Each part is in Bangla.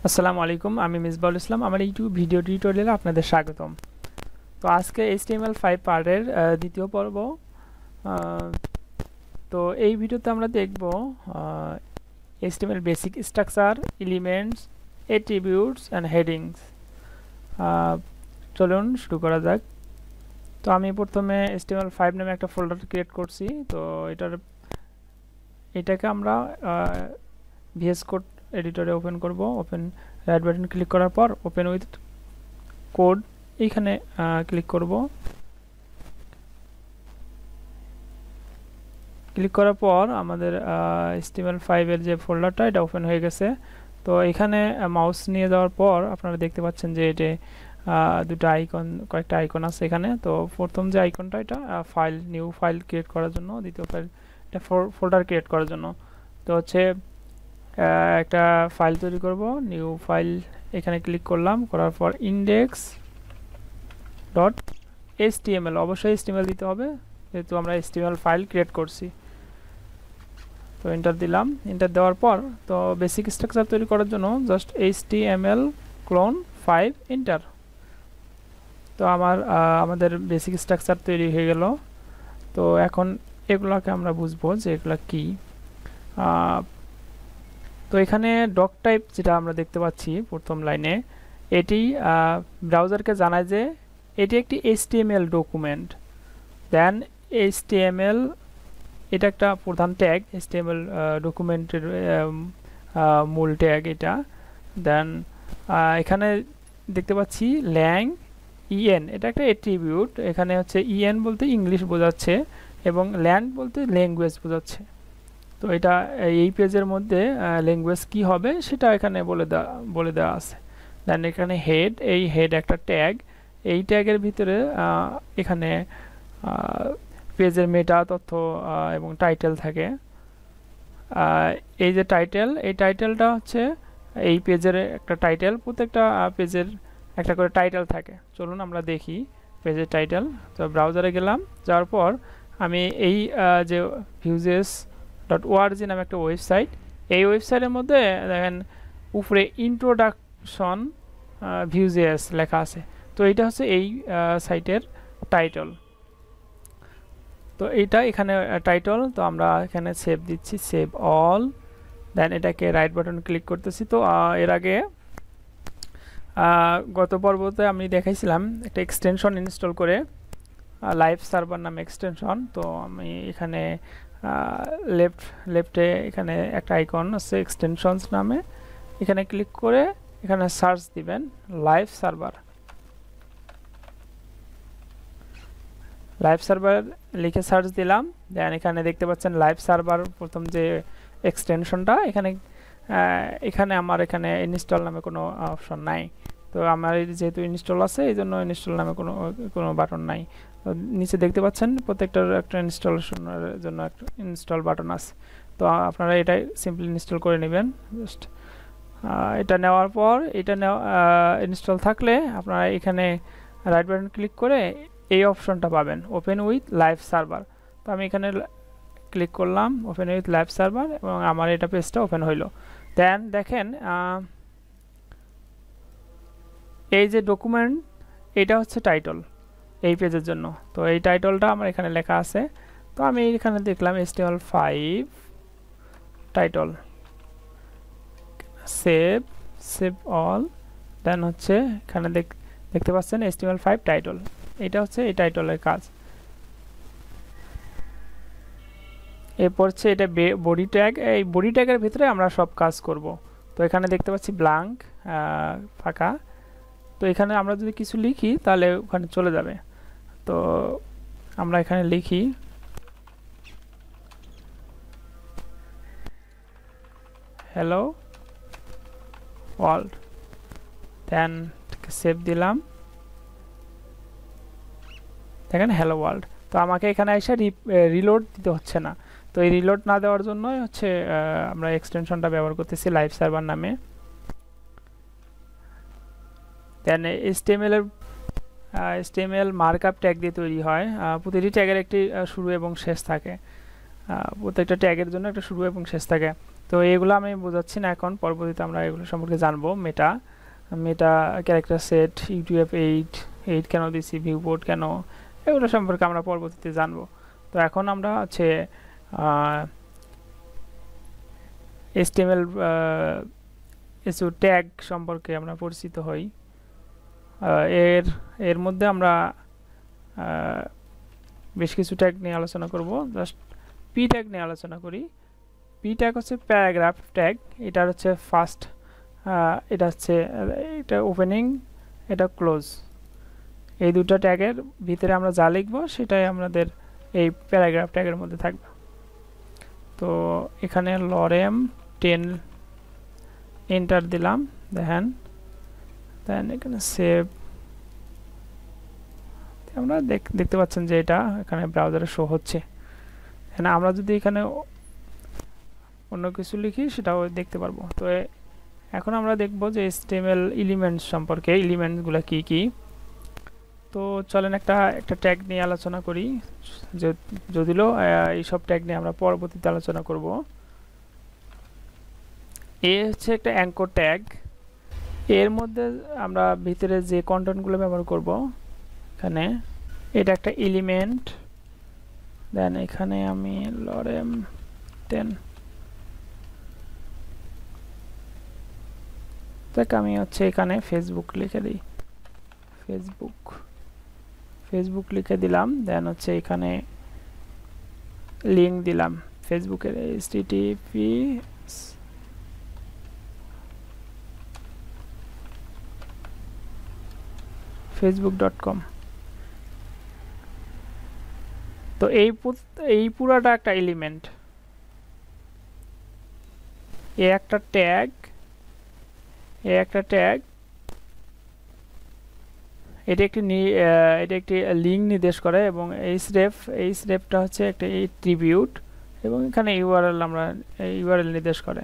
আসসালামু আলাইকুম, আমি মিসবাউল ইসলাম। আমার ইউটিউব ভিডিও টিউটোরিয়ালে আপনাদের স্বাগতম। তো আজকে HTML5 পার্টের দ্বিতীয় পর্ব। তো এই ভিডিওতে আমরা দেখব HTML basic structure, elements, attributes and headings. চলুন শুরু করা যাক। তো আমি প্রথমে HTML5 নামে একটা ফোল্ডার ক্রিয়েট করছি। তো এটাকে আমরা VS কোড এডিটরে ওপেন করব। ওপেন রাইট বাটন ক্লিক করার পর ওপেন উইথ কোড এইখানে ক্লিক করব। ক্লিক করার পর আমাদের HTML5 এর যে ফোল্ডারটা এটা ওপেন হয়ে গেছে। তো এখানে মাউস নিয়ে যাওয়ার পর আপনারা দেখতে পাচ্ছেন যে এটা দুটো আইকন, কয়েকটা আইকন আছে এখানে। তো প্রথম যে আইকনটা এটা ফাইল, নিউ ফাইল ক্রিয়েট করার জন্য, দ্বিতীয় ফাইল এটা ফোল্ডার ক্রিয়েট করার জন্য। তো হচ্ছে একটা ফাইল তৈরি করব, নিউ ফাইল এখানে ক্লিক করলাম, করার পর index.html, অবশ্যই HTML দিতে হবে যেহেতু আমরা HTML ফাইল ক্রিয়েট করছি। তো এন্টার দিলাম। এন্টার দেওয়ার পর তো বেসিক স্ট্রাকচার তৈরি করার জন্য জাস্ট HTML ক্লোন 5 এন্টার। তো আমাদের বেসিক স্ট্রাকচার তৈরি হয়ে গেল। তো এখন এগুলোকে আমরা বুঝবো যে এগুলা কি। তো এখানে ডক টাইপ যেটা আমরা দেখতে পাচ্ছি প্রথম লাইনে, এটি ব্রাউজারকে জানায় যে এটি একটি HTML ডকুমেন্ট। দেন HTML এটা একটা প্রধান ট্যাগ, HTML ডকুমেন্টের মূল ট্যাগ এটা। দেন এখানে দেখতে পাচ্ছি ল্যাং EN, এটা একটা অ্যাট্রিবিউট। এখানে হচ্ছে EN বলতে ইংলিশ বোঝাচ্ছে এবং ল্যান্ড বলতে ল্যাঙ্গুয়েজ বোঝাচ্ছে। তো এটা এই পেজের মধ্যে ল্যাঙ্গুয়েজ কি হবে সেটা এখানে বলে দেওয়া আছে। দেন এখানে হেড, এই হেড একটা ট্যাগ। এই ট্যাগের ভিতরে এখানে পেজের মেটা তথ্য এবং টাইটেল থাকে। এই যে টাইটেল, এই টাইটেলটা হচ্ছে এই পেজের একটা টাইটেল। প্রত্যেকটা পেজের একটা করে টাইটেল থাকে। চলুন আমরা দেখি পেজের টাইটেল। তো ব্রাউজারে গেলাম, যাওয়ার পর আমি এই যে Vue.org নামে একটা ওয়েবসাইট, এই ওয়েবসাইটের মধ্যে দেখেন উপরে ইন্ট্রোডাকশন Vue.js লেখা আছে। তো এইটা হচ্ছে এই সাইটের টাইটেল। তো এইটা এখানে টাইটেল। তো আমরা এখানে সেভ দিচ্ছি, সেভ অল। দেন এটাকে রাইট বাটন ক্লিক করতেছি। তো এর আগে গত পর্বতে আমি দেখাইছিলাম একটা এক্সটেনশন ইনস্টল করে, লাইভ সার্ভার নামে এক্সটেনশন। তো আমি এখানে লেফটে এখানে একটা আইকন আছে এক্সটেনশনস নামে, এখানে ক্লিক করে এখানে সার্চ দিবেন লাইভ সার্ভার। লাইভ সার্ভার লিখে সার্চ দিলাম। দেন এখানে দেখতে পাচ্ছেন লাইভ সার্ভার প্রথম যে এক্সটেনশনটা, এখানে আমার এখানে ইনস্টল নামে কোনো অপশন নাই। তো আমার যেহেতু ইনস্টল আছে এই জন্য ইনস্টল নামে কোনো বাটন নাই। তো নিচে দেখতে পাচ্ছেন প্রত্যেকটার একটা ইনস্টলেশনের জন্য একটা ইনস্টল বাটন আছে। তো আপনারা এটা সিম্পলি ইনস্টল করে নেবেন। জাস্ট এটা নেওয়ার পর এটা ইনস্টল থাকলে আপনারা এখানে রাইট বাটন ক্লিক করে এই অপশনটা পাবেন, ওপেন উইথ লাইভ সার্ভার। তো আমি এখানে ক্লিক করলাম ওপেন উইথ লাইভ সার্ভার এবং আমার এটা পেজটা ওপেন হইল। দেন দেখেন এই যে ডকুমেন্ট, এটা হচ্ছে টাইটেল এই পেজের জন্য। তো এই টাইটেলটা আমার এখানে লেখা আছে। তো আমি এখানে দেখলাম HTML5 টাইটেল, সেভ অল। দেন হচ্ছে এখানে দেখতে পাচ্ছেন HTML5 টাইটেল, এটা হচ্ছে এই টাইটেলের কাজ। এরপর হচ্ছে এটা বডি ট্যাগ, এই বডি ট্যাগের ভিতরে আমরা সব কাজ করব। তো এখানে দেখতে পাচ্ছি ব্ল্যাঙ্ক, ফাঁকা। তো এখানে আমরা যদি কিছু লিখি তাহলে ওখানে চলে যাবে। তো আমরা এখানে লিখি হ্যালো ওয়ার্ল্ড। দেন সেভ দিলাম, দেখেন হ্যালো ওয়ার্ল্ড। তো আমাকে এখানে এসে রিলোড দিতে হচ্ছে না। তো এই রিলোড না দেওয়ার জন্যই হচ্ছে আমরা এক্সটেনশনটা ব্যবহার করতেছি লাইভ সার্ভার নামে। দেন HTML মার্কআপ ট্যাগ দিয়ে তৈরি হয়। প্রতিটি ট্যাগের একটি শুরু এবং শেষ থাকে, প্রত্যেকটা ট্যাগের জন্য একটা শুরু এবং শেষ থাকে। তো তো এগুলো আমি বোঝাচ্ছি না এখন, পরবর্তীতে আমরা এগুলো সম্পর্কে জানবো। মেটা মেটা ক্যারেক্টার সেট, UTF-8 কেন দিছি, ভিউপোর্ট কেন, এগুলো সম্পর্কে আমরা পরবর্তীতে জানবো। তো এখন আমরা হচ্ছে HTML কিছু ট্যাগ সম্পর্কে আমরা পরিচিত হই। এর মধ্যে আমরা বেশ কিছু ট্যাগ নিয়ে আলোচনা করব। জাস্ট পি ট্যাগ নিয়ে আলোচনা করি। পি ট্যাগ হচ্ছে প্যারাগ্রাফ ট্যাগ। এটা হচ্ছে ফার্স্ট, এটা হচ্ছে এটা ওপেনিং, এটা ক্লোজ। এই দুটো ট্যাগের ভিতরে আমরা যা লিখবো সেটাই আমাদের এই প্যারাগ্রাফ ট্যাগের মধ্যে থাকবে। তো এখানে লরেম 10 এন্টার দিলাম, দেন এখানে সেভ। আমরা দেখতে পাচ্ছেন যে এটা এখানে ব্রাউজারে শো হচ্ছে। আমরা যদি এখানে অন্য কিছু লিখি সেটাও দেখতে পারবো। তো এখন আমরা দেখব যে HTML এলিমেন্টস সম্পর্কে, এলিমেন্টসগুলো কি কি। তো চলেন একটা ট্যাগ নিয়ে আলোচনা করি, যদিও এইসব ট্যাগ নিয়ে আমরা পরবর্তীতে আলোচনা করব। হচ্ছে একটা অ্যাঙ্কর ট্যাগ। এর মধ্যে আমরা ভিতরে যে কন্টেন্টগুলো ব্যবহার করব, এখানে এটা একটা এলিমেন্ট। দেন এখানে আমি লরেম 10 আমি হচ্ছে এখানে ফেসবুক লিখে দিই, ফেসবুক লিখে দিলাম। দেন হচ্ছে এখানে লিংক দিলাম ফেসবুকের, http facebook.com। তো এই পুরাটা একটা এলিমেন্ট, একটা ট্যাগ, এটা একটি লিংক নির্দেশ করে, এবং hrefটা হচ্ছে একটা এট্রিবিউট, এবং এখানে ইউআরএল আমরা ইউআরএল নির্দেশ করে।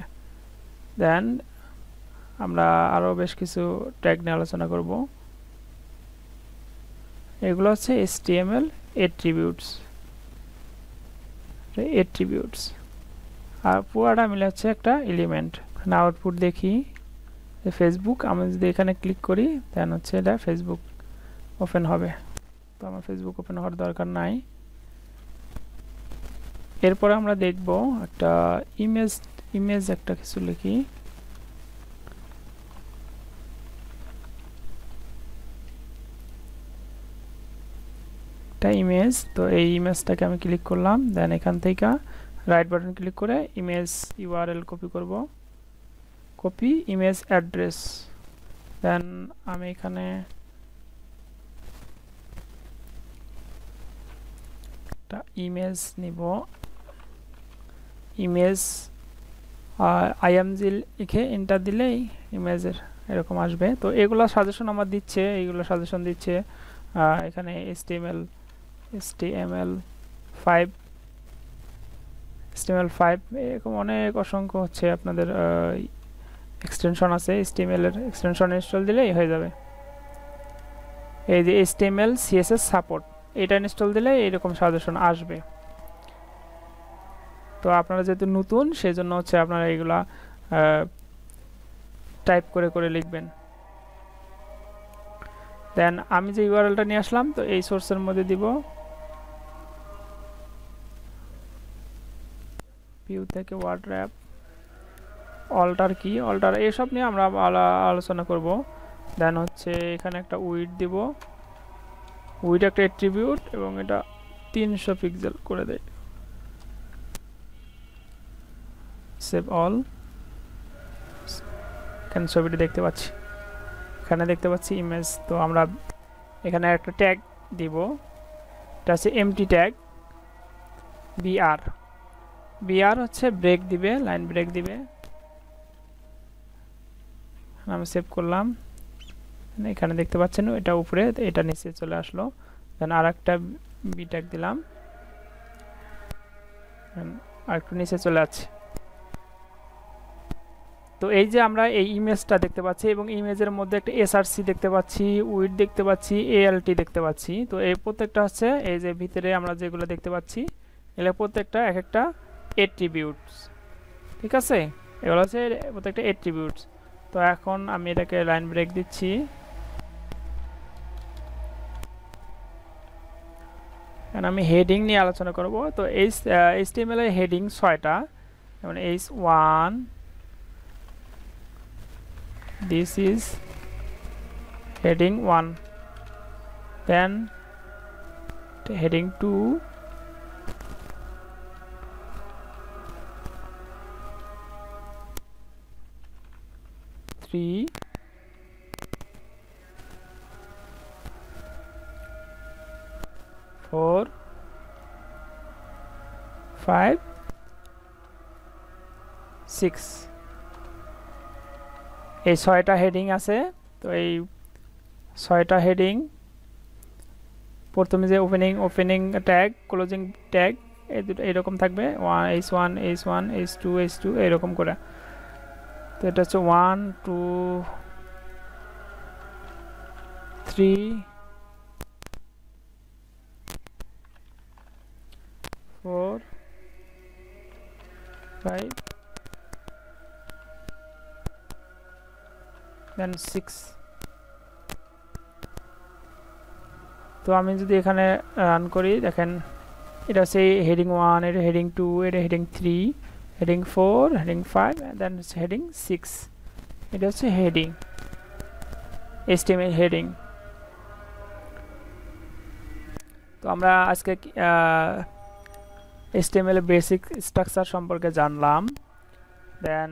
দেন আমরা আরো বেশ কিছু ট্যাগ নিয়ে আলোচনা করব। এগুলো হচ্ছে HTML attributes, আর পুরাটা মিলে হচ্ছে একটা এলিমেন্ট। আউটপুট দেখি ফেসবুক, আমি যদি এখানে ক্লিক করি দেন হচ্ছে এটা ফেসবুক ওপেন হবে। তো আমার ফেসবুক ওপেন হওয়ার দরকার নাই। এরপর আমরা দেখব একটা ইমেজ একটা কিছু লিখি। একটা ইমেজ। তো এই ইমেজটাকে আমি ক্লিক করলাম, দেন এখান থেকে রাইট বাটন ক্লিক করে ইমেজ ইউআরএল কপি করব, কপি ইমেজ অ্যাড্রেস। দেন আমি এখানে একটা ইমেজ নিব, ইমেজ আইএমজি লিখে এন্টার দিলেই ইমেজের এরকম আসবে। তো এগুলো সাজেশন আমার দিচ্ছে, এইগুলো সাজেশন দিচ্ছে। এখানে HTML5 এরকম অনেক অসংখ্য হচ্ছে আপনাদের এক্সটেনশন আছে। HTML এর এক্সটেনশন ইনস্টল দিলেই হয়ে যাবে। এই যে HTML CSS সাপোর্ট, এটা ইনস্টল দিলে এরকম সাজেশন আসবে। তো আপনারা যেহেতু নতুন, সেজন্য হচ্ছে আপনারা এগুলা টাইপ করে লিখবেন। দেন আমি যে ইউআরএলটা নিয়ে আসলাম, তো এই সোর্সের মধ্যে দিব, ভিউ থেকে ওয়ার্ড র্যাপ, অল্টার কি, অল্টার, এইসব নিয়ে আমরা আলোচনা করব। দেন হচ্ছে এখানে একটা উইডথ দিব, উইডথ একটা অ্যাট্রিবিউট, এবং এটা 300 পিক্সেল করে দেয়। Save all. এখানে ছবিটি দেখতে পাচ্ছি, এখানে দেখতে পাচ্ছি ইমেজ। তো আমরা এখানে একটা ট্যাগ দিব, এটা হচ্ছে এমটি ট্যাগ বিআর হচ্ছে ব্রেক দিবে, লাইন ব্রেক দিবে। আমি সেভ করলাম, এখানে দেখতে পাচ্ছেন এটা উপরে, এটা নিচে চলে আসলো। দেন আর একটা বি ট্যাগ দিলাম, আর একটু নিচে চলে আসছে। তো এই যে আমরা এই ইমেজটা দেখতে পাচ্ছি, এবং ইমেজের মধ্যে একটা এসআরসি দেখতে পাচ্ছি, উইডথ দেখতে পাচ্ছি, এএলটি দেখতে পাচ্ছি। তো এই প্রত্যেকটা হচ্ছে এই যে ভিতরে আমরা যেগুলো দেখতে পাচ্ছি, এগুলো প্রত্যেকটা এক একটা অ্যাট্রিবিউটস, ঠিক আছে। এগুলো হচ্ছে প্রত্যেকটা অ্যাট্রিবিউটস। তো এখন আমি এটাকে লাইন ব্রেক দিচ্ছি। এখন আমি হেডিং নিয়ে আলোচনা করব। তো HTML এর হেডিং 6টা, যেমন H1, this is heading 1, then heading 2, three, 4, 5, 6, এই 6টা হেডিং আছে। তো এই 6টা হেডিং প্রথমে যে ওপেনিং ট্যাগ, ক্লোজিং ট্যাগ, এই দুটো এরকম থাকবে, H1, H1, H2, H2 এরকম করে। তো এটা হচ্ছে 1, 2, 3, 4, 5, then 6। তো আমি যদি এখানে রান করি, দেখেন এটা হচ্ছে হেডিং 1, এটা হেডিং 2, এটা হেডিং 3, হেডিং 4, হেডিং 5, দেন হেডিং 6। এটা হচ্ছে হেডিং, HTML হেডিং। তো আমরা আজকে HTML এর বেসিক স্ট্রাকচার সম্পর্কে জানলাম, দেন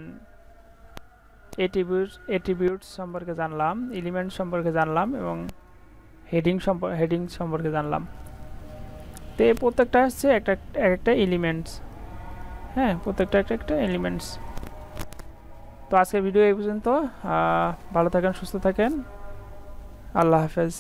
অ্যাট্রিবিউটস সম্পর্কে জানলাম, এলিমেন্ট সম্পর্কে জানলাম, এবং হেডিং সম্পর্কে জানলাম। তো এই প্রত্যেকটা হচ্ছে একটা এলিমেন্টস। হ্যাঁ, প্রত্যেকটা একটা এলিমেন্টস। তো আজকের ভিডিও এই পর্যন্ত। ভালো থাকেন, সুস্থ থাকেন, আল্লাহ হাফেজ।